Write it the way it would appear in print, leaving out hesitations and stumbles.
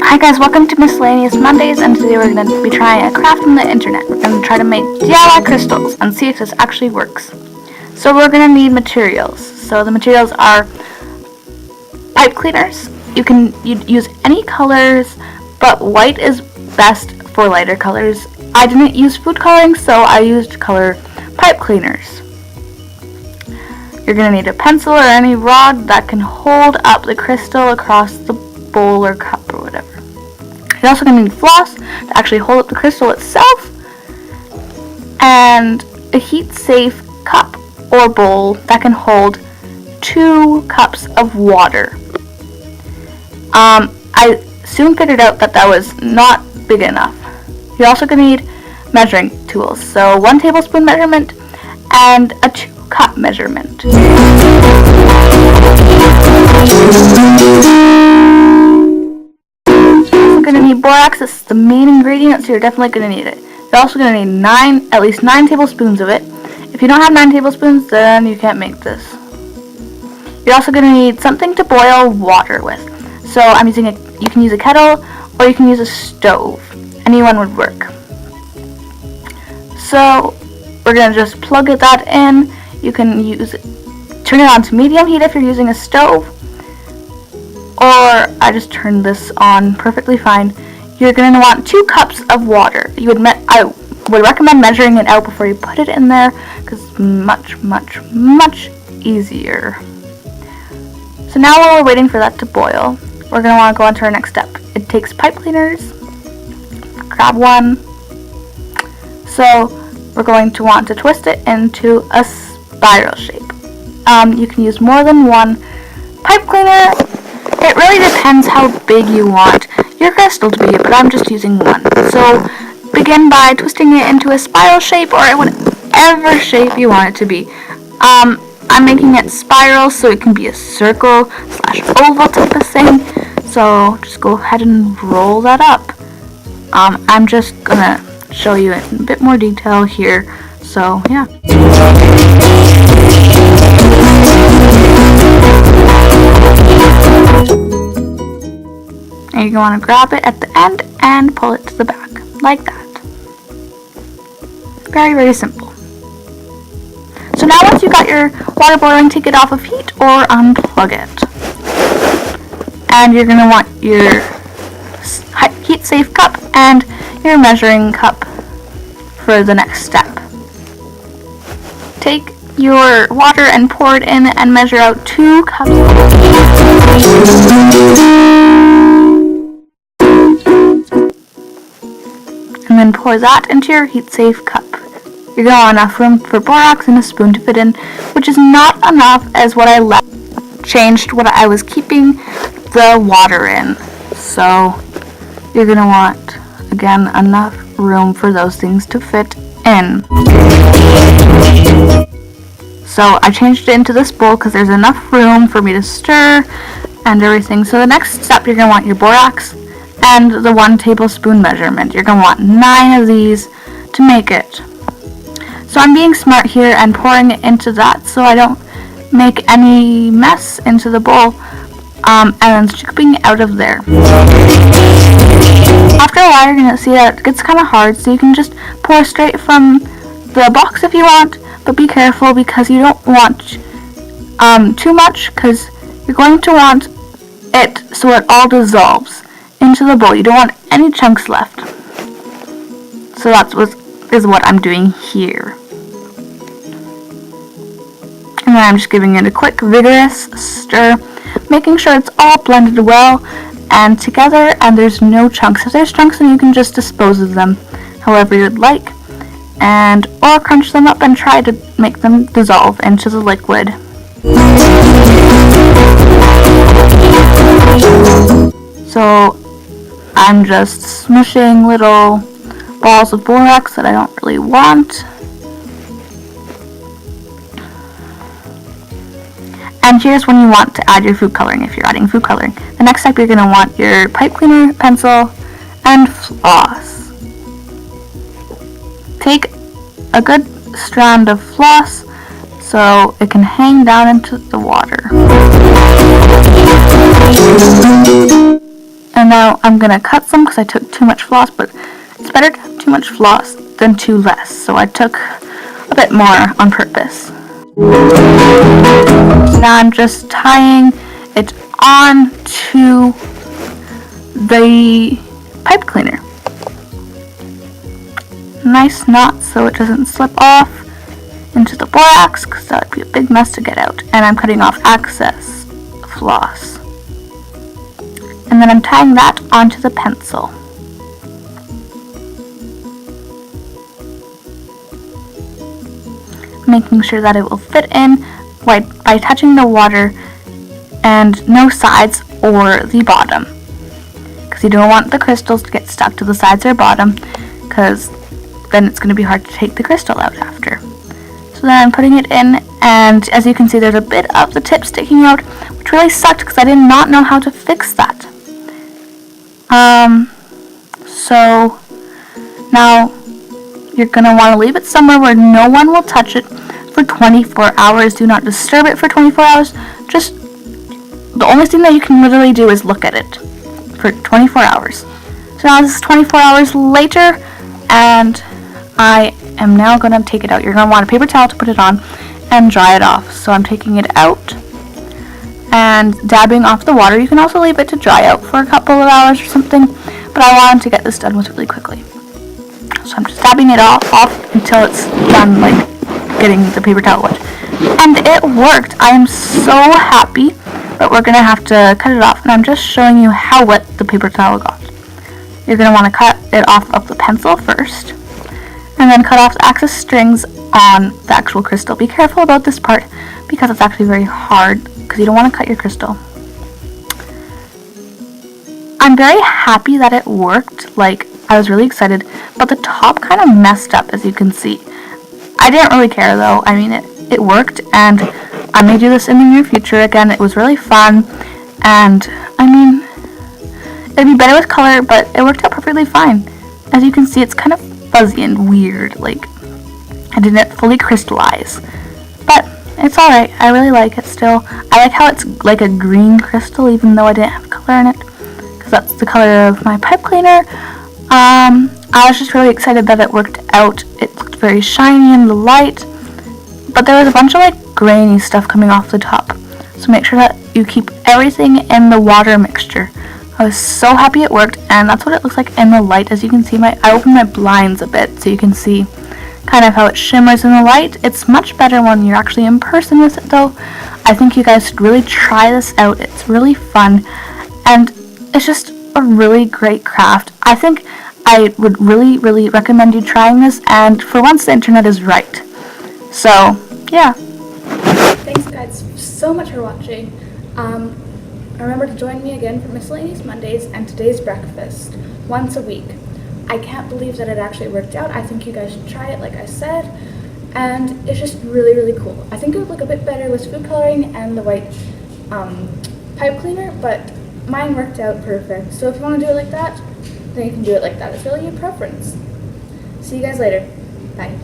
Hi guys, welcome to Miscellaneous Mondays, and today we're going to be trying a craft on the internet. We're going to try to make DIY crystals and see if this actually works. So we're going to need materials. So the materials are pipe cleaners. You can use any colors, but white is best for lighter colors. I didn't use food coloring, so I used color pipe cleaners. You're going to need a pencil or any rod that can hold up the crystal across the bowl or cup or whatever. You're also going to need floss to actually hold up the crystal itself, and a heat-safe cup or bowl that can hold 2 cups of water. I soon figured out that was not big enough. You're also going to need measuring tools, so 1 tablespoon measurement and a 2-cup measurement. You're going to need borax. This is the main ingredient, so you're definitely going to need it. You're also going to need at least 9 tablespoons of it. If you don't have 9 tablespoons, then you can't make this. You're also going to need something to boil water with. So I'm using you can use a kettle or you can use a stove. Anyone would work. So we're going to just plug that in. You can turn it on to medium heat if you're using a stove, or I just turned this on perfectly fine. You're going to want 2 cups of water. I would recommend measuring it out before you put it in there, because it's much easier. So now while we're waiting for that to boil, we're going to want to go on to our next step. It takes pipe cleaners. Grab one. So we're going to want to twist it into a spiral shape. You can use more than one pipe cleaner. It really depends how big you want your crystal to be, but I'm just using one. So begin by twisting it into a spiral shape or whatever shape you want it to be. I'm making it spiral so it can be a circle / oval type of thing. So just go ahead and roll that up. I'm just gonna show you it in a bit more detail here. So yeah. And you're going to grab it at the end and pull it to the back, like that. Very simple. So now once you got your water boiling, take it off of heat or unplug it. And you're going to want your heat-safe cup and your measuring cup for the next step. Take your water and pour it in and measure out 2 cups. And then pour that into your heat-safe cup. You're going to want enough room for borax and a spoon to fit in, which is not enough as what I left. Changed what I was keeping the water in. So you're going to want, again, enough room for those things to fit in. So I changed it into this bowl because there's enough room for me to stir and everything. So the next step, you're going to want your borax and the 1 tablespoon measurement. You're going to want 9 of these to make it. So I'm being smart here and pouring it into that so I don't make any mess into the bowl, and then scooping it out of there. After a while, you're going to see that it gets kind of hard, so you can just pour straight from the box if you want, but be careful because you don't want too much, because you're going to want it so it all dissolves into the bowl. You don't want any chunks left. So that's what I'm doing here. And then I'm just giving it a quick vigorous stir, making sure it's all blended well and together and there's no chunks. If there's chunks, then you can just dispose of them however you'd like, or crunch them up and try to make them dissolve into the liquid. So I'm just smushing little balls of borax that I don't really want. And here's when you want to add your food coloring if you're adding food coloring. The next step, you're going to want your pipe cleaner, pencil, and floss. Take a good strand of floss so it can hang down into the water. And now I'm going to cut some because I took too much floss, but it's better to have too much floss than too less. So I took a bit more on purpose. Now I'm just tying it on to the pipe cleaner. Nice knot so it doesn't slip off into the borax, because that would be a big mess to get out. And I'm cutting off excess floss. And then I'm tying that onto the pencil. Making sure that it will fit in by touching the water and no sides or the bottom, because you don't want the crystals to get stuck to the sides or bottom, because then it's going to be hard to take the crystal out after. So then I'm putting it in, and as you can see, there's a bit of the tip sticking out, which really sucked because I did not know how to fix that. So now you're going to want to leave it somewhere where no one will touch it for 24 hours. Do not disturb it for 24 hours. Just the only thing that you can literally do is look at it for 24 hours. So now this is 24 hours later, and I am now going to take it out. You're going to want a paper towel to put it on and dry it off. So I'm taking it out and dabbing off the water. You can also leave it to dry out for a couple of hours or something, but I wanted to get this done with really quickly. So I'm just dabbing it off until it's done, like getting the paper towel wet. And it worked. I am so happy, but we're going to have to cut it off, and I'm just showing you how wet the paper towel got. You're going to want to cut it off of the pencil first, and then cut off the excess strings on the actual crystal. Be careful about this part because it's actually very hard, because you don't want to cut your crystal. I'm very happy that it worked. Like, I was really excited, but the top kind of messed up, as you can see. I didn't really care though. I mean, it worked, and I may do this in the near future again. It was really fun, and I mean, it'd be better with color, but it worked out perfectly fine. As you can see, it's kind of fuzzy and weird, like I didn't fully crystallize, but it's alright. I really like it still. I like how it's like a green crystal, even though I didn't have color in it, because that's the color of my pipe cleaner. I was just really excited that it worked out. It looked very shiny in the light, but there was a bunch of like grainy stuff coming off the top, so make sure that you keep everything in the water mixture. I was so happy it worked, and that's what it looks like in the light. As you can see, I opened my blinds a bit so you can see kind of how it shimmers in the light. It's much better when you're actually in person with it though. I think you guys should really try this out. It's really fun, and it's just a really great craft. I think I would really recommend you trying this, and for once the internet is right. So yeah. Thanks guys so much for watching. Remember to join me again for Miscellaneous Mondays and today's breakfast once a week. I can't believe that it actually worked out. I think you guys should try it like I said, and it's just really cool. I think it would look a bit better with food coloring and the white pipe cleaner, but mine worked out perfect. So if you want to do it like that, then you can do it like that. It's really your preference. See you guys later. Bye.